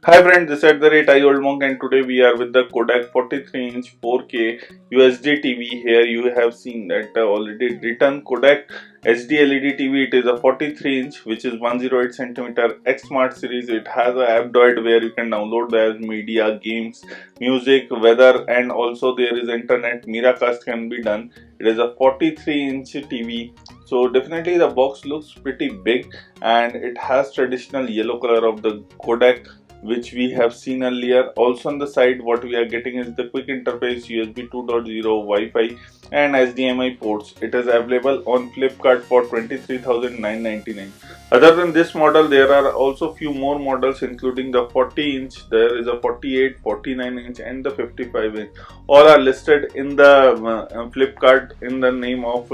Hi friends, this is the rate I old monk and today we are with the Kodak 43-inch 4K USD TV. Here you have seen that already written Kodak HD LED TV. It is a 43-inch which is 108 centimeter X Smart series. It has a app droid where you can download the media, games, music, weather, and also there is internet. Miracast can be done. It is a 43-inch TV. So definitely the box looks pretty big and it has traditional yellow color of the Kodak which we have seen earlier. Also on the side what we are getting is the quick interface USB 2.0 Wi-Fi and HDMI ports. It is available on Flipkart for 23,999. Other than this model there are also few more models including the 40 inch, there is a 48, 49 inch and the 55 inch. All are listed in the Flipkart in the name of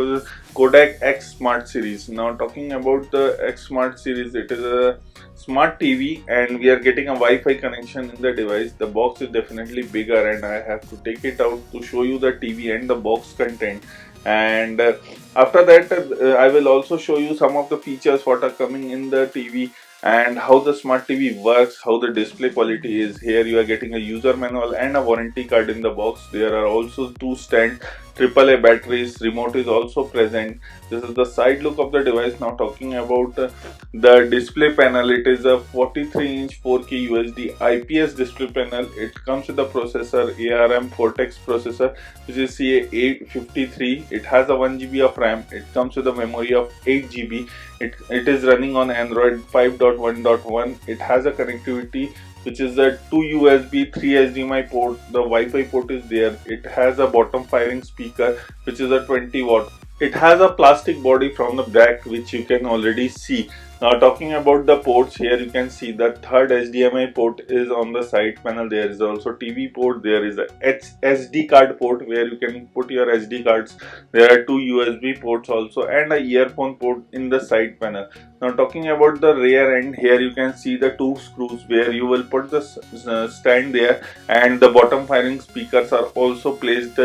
Kodak X Smart series. Now talking about the X Smart series, it is a smart TV and we are getting a Wi-Fi connection in the device. The box is definitely bigger and I have to take it out to show you the TV and the box content. And after that I will also show you some of the features what are coming in the TV and how the smart TV works, how the display quality is. Here you are getting a user manual and a warranty card in the box. There are also two stands, AAA batteries, remote is also present. This is the side look of the device. Now talking about the display panel, it is a 43-inch 4K UHD IPS display panel. It comes with the processor ARM Cortex processor which is CA853. It has a 1 GB of RAM. It comes with a memory of 8 GB. It is running on Android 5.1.1. It has a connectivity which is a 2 USB 3 HDMI port. The Wi-Fi port is there. It has a bottom firing speaker which is a 20 watt. It has a plastic body from the back which you can already see. Now talking about the ports, here you can see the third HDMI port is on the side panel. There is also TV port, there is a SD card port where you can put your SD cards. There are two USB ports also and a earphone port in the side panel. Now talking about the rear end, here you can see the two screws where you will put the stand there, and the bottom firing speakers are also placed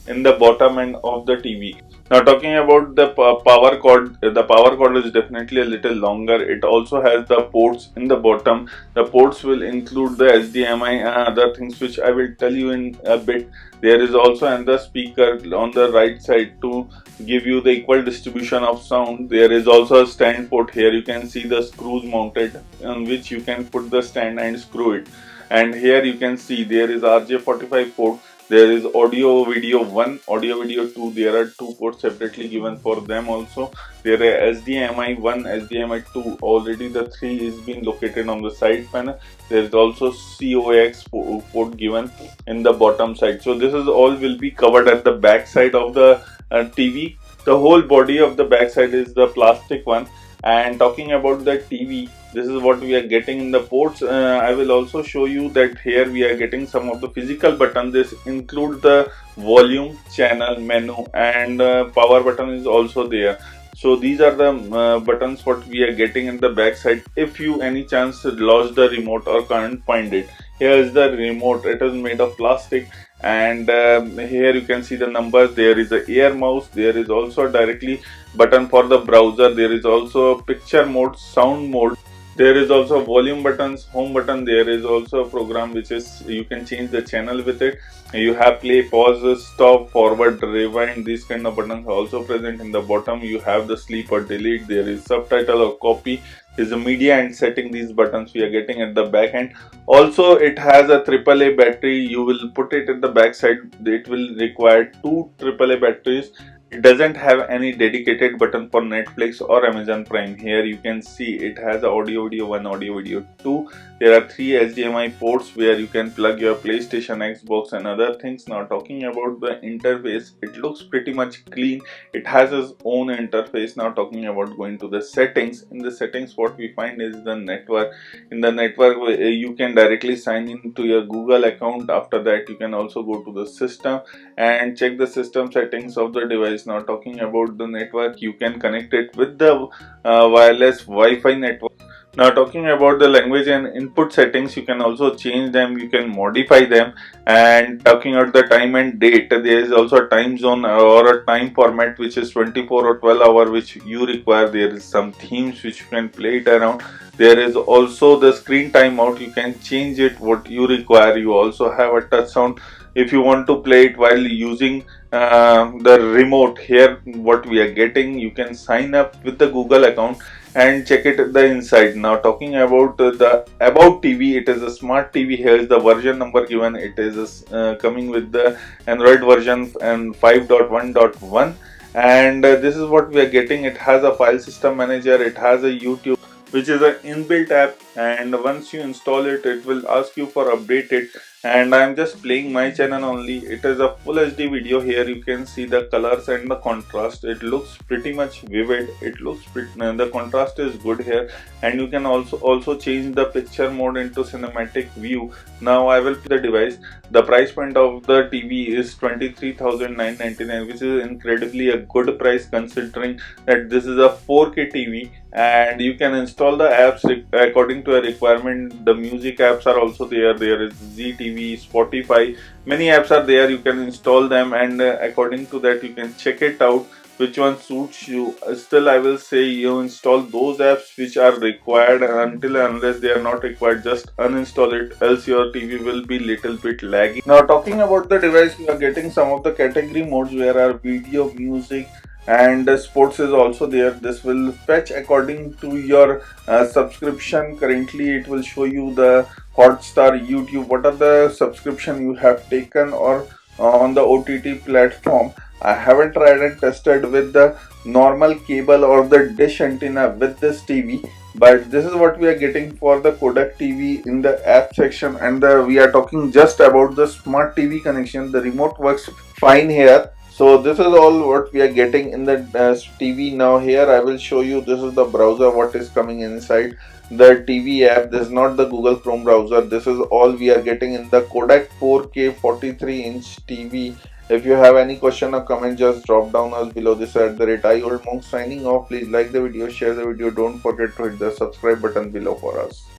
in the bottom end of the TV. Now talking about the power cord, the power cord is definitely a little longer. It also has the ports in the bottom. The ports will include the HDMI and other things which I will tell you in a bit. There is also another speaker on the right side to give you the equal distribution of sound. There is also a stand port. Here you can see the screws mounted on which you can put the stand and screw it. And here you can see there is RJ45 port. There is audio video 1, audio video 2. There are two ports separately given for them also. There is HDMI 1, HDMI 2. Already the 3 is being located on the side panel. There is also COX port given in the bottom side. So this is all will be covered at the back side of the TV. The whole body of the back side is the plastic one. And talking about the TV, this is what we are getting in the ports. I will also show you that here we are getting some of the physical buttons. This include the volume, channel, menu, and power button is also there. So these are the buttons what we are getting in the back side if you any chance lost the remote or can't find it. Here is the remote. It is made of plastic, and here you can see the numbers. There is a air mouse. There is also directly button for the browser. There is also picture mode, sound mode. There is also volume buttons, home button. There is also a program which is you can change the channel with it. You have play, pause, stop, forward, rewind. These kind of buttons are also present in the bottom. You have the sleep or delete. There is subtitle or copy. There is a media and setting. These buttons we are getting at the back end. Also it has a AAA battery. You will put it at the back side. It will require two AAA batteries. It doesn't have any dedicated button for Netflix or Amazon Prime. Here you can see it has a audio video 1, audio video 2. There are 3 HDMI ports where you can plug your PlayStation, Xbox and other things. Now talking about the interface, it looks pretty much clean. It has its own interface. Now talking about going to the settings. In the settings what we find is the network. In the network you can directly sign in to your Google account. After that you can also go to the system and check the system settings of the device. Now talking about the network, you can connect it with the wireless Wi-Fi network. Now talking about the language and input settings, you can also change them, you can modify them. And talking about the time and date, there is also a time zone or a time format which is 24 or 12 hour which you require. There is some themes which you can play it around. There is also the screen timeout, you can change it what you require. You also have a touch sound if you want to play it while using the remote. Here what we are getting, you can sign up with the Google account and check it the inside. Now talking about the about TV, it is a smart TV. Here is the version number given. It is coming with the Android version and 5.1.1, and this is what we are getting. It has a file system manager, it has a YouTube which is an inbuilt app, and once you install it, it will ask you for update it. And I'm just playing my channel only. It is a full HD video. Here you can see the colors and the contrast. It looks pretty much vivid. It looks the contrast is good here, and you can also change the picture mode into cinematic view. Now I will play the device. The price point of the TV is 23,999, which is incredibly a good price considering that this is a 4K TV, and you can install the apps according to a requirement. The music apps are also there. There is ZTV, Spotify, many apps are there. You can install them, and according to that you can check it out which one suits you. Still I will say you install those apps which are required. Until and unless they are not required, just uninstall it, else your TV will be little bit laggy. Now talking about the device, we are getting some of the category modes where are video, music, and sports is also there. This will fetch according to your subscription. Currently it will show you the Hotstar, YouTube, what are the subscription you have taken, or on the OTT platform. I haven't tried and tested with the normal cable or the dish antenna with this TV, but this is what we are getting for the Kodak TV in the app section. And we are talking just about the smart TV connection. The remote works fine here. So this is all what we are getting in the TV. Now here I will show you, this is the browser what is coming inside the TV app. This is not the Google Chrome browser. This is all we are getting in the Kodak 4K 43-inch TV. If you have any question or comment, just drop down us below. This at the rate ioldmonk signing off. Please like the video, share the video. Don't forget to hit the subscribe button below for us.